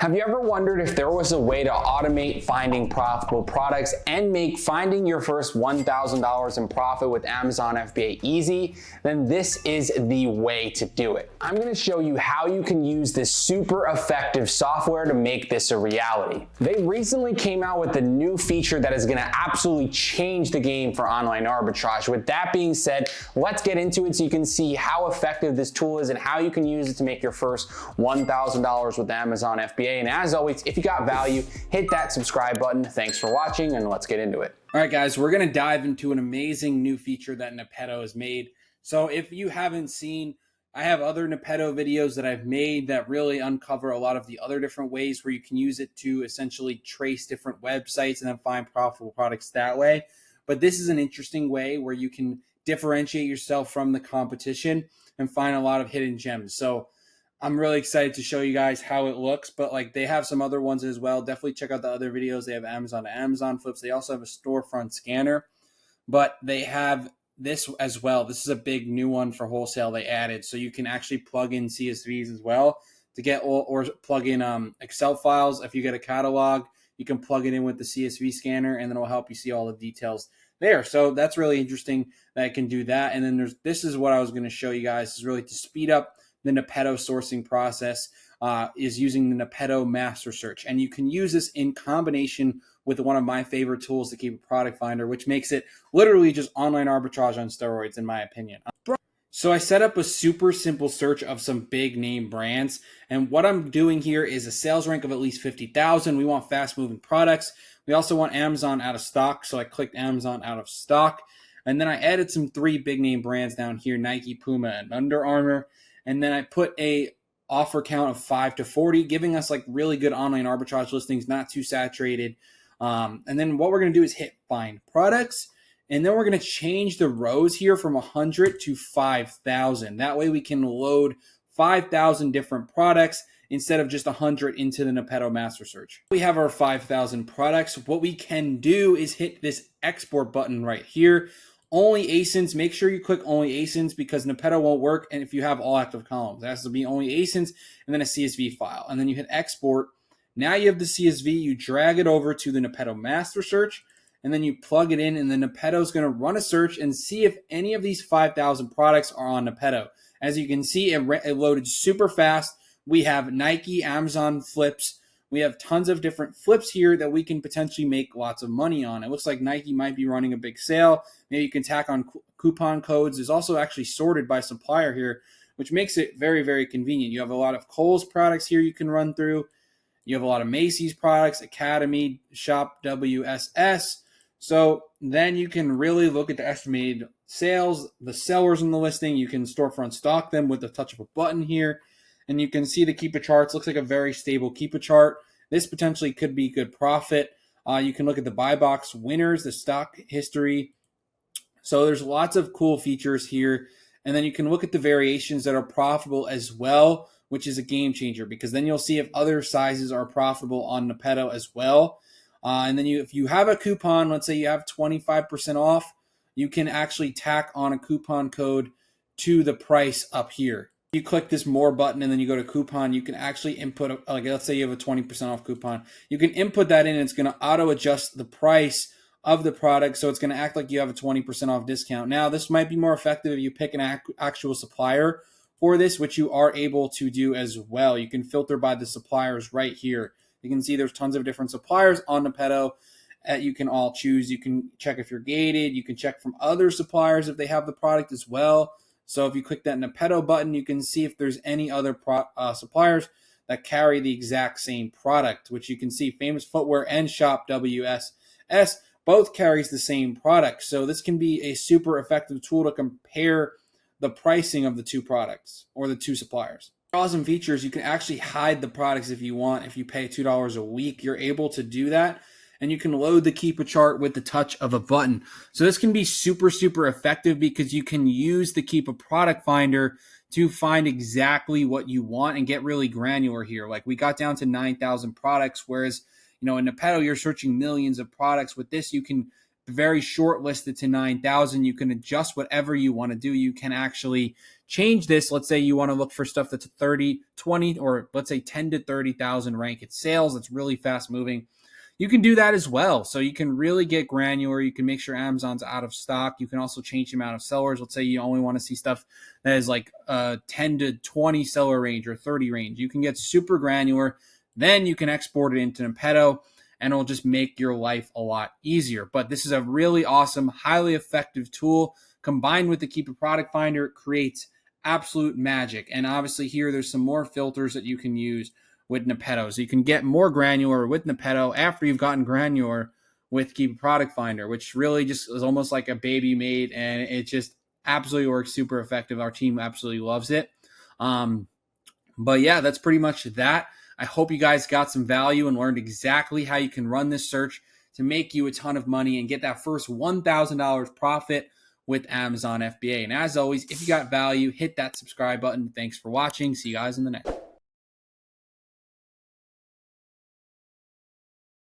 Have you ever wondered if there was a way to automate finding profitable products and make finding your first $1,000 in profit with Amazon FBA easy? Then this is the way to do it. I'm going to show you how you can use this super effective software to make this a reality. They recently came out with a new feature that is going to absolutely change the game for online arbitrage. With that being said, let's get into it so you can see how effective this tool is and how you can use it to make your first $1,000 with Amazon FBA. And as always, if you got value, hit that subscribe button. Thanks for watching, and let's get into it. All right, guys, we're going to dive into an amazing new feature that Nepeto has made. So if you haven't seen, I have other Nepeto videos that I've made that really uncover a lot of the other different ways where you can use it to essentially trace different websites and then find profitable products that way. But this is an interesting way where you can differentiate yourself from the competition and find a lot of hidden gems. So I'm really excited to show you guys how it looks, but like they have some other ones as well. Definitely check out the other videos. They have Amazon to Amazon flips. They also have a storefront scanner, but they have this as well. This is a big new one for wholesale they added. So you can actually plug in CSVs as well to get or plug in Excel files. If you get a catalog, you can plug it in with the CSV scanner and then it'll help you see all the details there. So that's really interesting that I can do that. And then this is what I was going to show you guys, is really to speed up the Nepeto sourcing process, is using the Nepeto master search. And you can use this in combination with one of my favorite tools to keep a product finder, which makes it literally just online arbitrage on steroids, in my opinion. So I set up a super simple search of some big name brands. And what I'm doing here is a sales rank of at least 50,000. We want fast moving products. We also want Amazon out of stock. So I clicked Amazon out of stock. And then I added some 3 big name brands down here, Nike, Puma, and Under Armour. And then I put a offer count of 5 to 40, giving us like really good online arbitrage listings, not too saturated. And then what we're going to do is hit find products. And then we're going to change the rows here from 100 to 5,000. That way we can load 5,000 different products instead of just 100 into the Nepeto master search. We have our 5,000 products. What we can do is hit this export button right here. Only ASINs, make sure you click only ASINs because Nepeto won't work. And if you have all active columns, it has to be only ASINs and then a CSV file. And then you hit export. Now you have the CSV, you drag it over to the Nepeto master search, and then you plug it in, and then Nepeto is going to run a search and see if any of these 5,000 products are on Nepeto. As you can see, it loaded super fast. We have Nike, Amazon flips. We have tons of different flips here that we can potentially make lots of money on. It looks like Nike might be running a big sale. Maybe you can tack on coupon codes. There's also actually sorted by supplier here, which makes it very, very convenient. You have a lot of Kohl's products here you can run through. You have a lot of Macy's products, Academy, Shop WSS. So then you can really look at the estimated sales, the sellers in the listing. You can storefront stock them with the touch of a button here. And you can see the Keepa charts. Looks like a very stable Keepa chart. This potentially could be good profit. You can look at the buy box winners, the stock history. So there's lots of cool features here. And then you can look at the variations that are profitable as well, which is a game changer because then you'll see if other sizes are profitable on Nepeto as well. And then if you have a coupon, let's say you have 25% off, you can actually tack on a coupon code to the price up here. You click this more button and then you go to coupon, you can actually input, like let's say you have a 20% off coupon. You can input that in and it's going to auto adjust the price of the product. So it's going to act like you have a 20% off discount. Now, this might be more effective if you pick an actual supplier for this, which you are able to do as well. You can filter by the suppliers right here. You can see there's tons of different suppliers on Nepeto that you can all choose. You can check if you're gated. You can check from other suppliers if they have the product as well. So if you click that Nepeto button, you can see if there's any other suppliers that carry the exact same product, which you can see Famous Footwear and Shop WSS both carries the same product. So this can be a super effective tool to compare the pricing of the two products or the two suppliers. Awesome features. You can actually hide the products if you want. If you pay $2 a week, you're able to do that. And you can load the Keepa chart with the touch of a button. So this can be super, super effective because you can use the Keepa product finder to find exactly what you want and get really granular here. Like we got down to 9,000 products, whereas, in Nepeto, you're searching millions of products. With this, you can very short listed to 9,000. You can adjust whatever you want to do. You can actually change this. Let's say you want to look for stuff that's 30, 20, or let's say 10 to 30,000 rank at sales. That's really fast moving. You can do that as well. So you can really get granular. You can make sure Amazon's out of stock. You can also change the amount of sellers. Let's say you only want to see stuff that is like 10 to 20 seller range or 30 range. You can get super granular. Then you can export it into Nepeto, and it'll just make your life a lot easier. But this is a really awesome, highly effective tool. Combined with the Keep a Product Finder, it creates absolute magic. And obviously here, there's some more filters that you can use with Nepeto. So you can get more granular with Nepeto after you've gotten granular with Keep a Product Finder, which really just is almost like a baby made, and it just absolutely works super effective. Our team absolutely loves it. But yeah, that's pretty much that. I hope you guys got some value and learned exactly how you can run this search to make you a ton of money and get that first $1,000 profit with Amazon FBA. And as always, if you got value, hit that subscribe button. Thanks for watching. See you guys in the next.